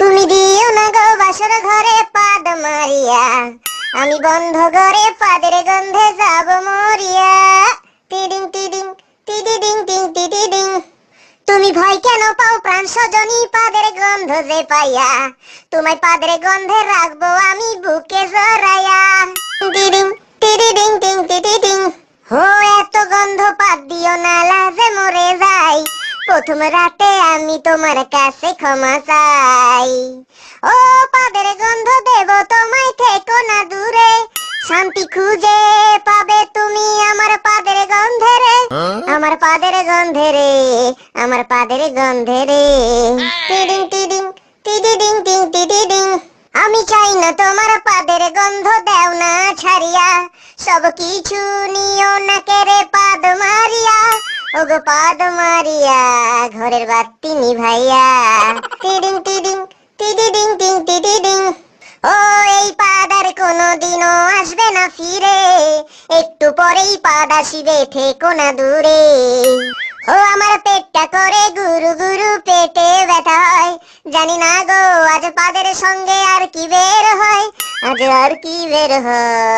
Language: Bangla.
তুমি দিও না গো বাসর ঘরে পাদ মারিয়া, আমি বন্ধ ঘরে পাদের গন্ধে যাব মরিয়া। টিডিং টিডিং টিডিডিং টিং টিডিডিং। তুমি ভয় কেন পাও প্রাণ সজনী পাদের গন্ধ যে পাইয়া, তোমায় পাদের গন্ধে রাখবো আমি বুকে জড়াইয়া। টিডিং টিডিডিং টিং টিডিডিং। হো এত গন্ধ পাদ দিও না লাজে মরে যাই, প্রথম রাতে আমি তোমার কাছে ক্ষমা চাই। ও পাদের গন্ধ দেব তোমায়, থেকো না দূরে, শান্তি খুঁজে পাবে তুমি আমার পাদের গন্ধে রে, আমার পাদের গন্ধে রে, আমার পাদের গন্ধে রে। টিডিং টিডিং টিডিডিং টিং টিডিডিং। আমি চাই না তোমার পাদের গন্ধ, দেও না ছাড়িয়া, সব কিছু নিও না কেড়ে পাদ মারিয়া। ওগো পাদ মারিয়া ঘরের বাতি নিভাইয়া। টিডিং টিডিং টিডিডিং টিং টিডিডিং। ও এই পাদ আর কোনোদিনও আসবে না ফিরে, একটু পরেই পাদ আসিবে, থেকো না দূরে। ও আমার পেটটা করে গুরু গুরু, পেটে ব্যথা হয়, জানি না গো আজ পাদের সঙ্গে আর কি বের হয়, আজ আর কি বের হয়।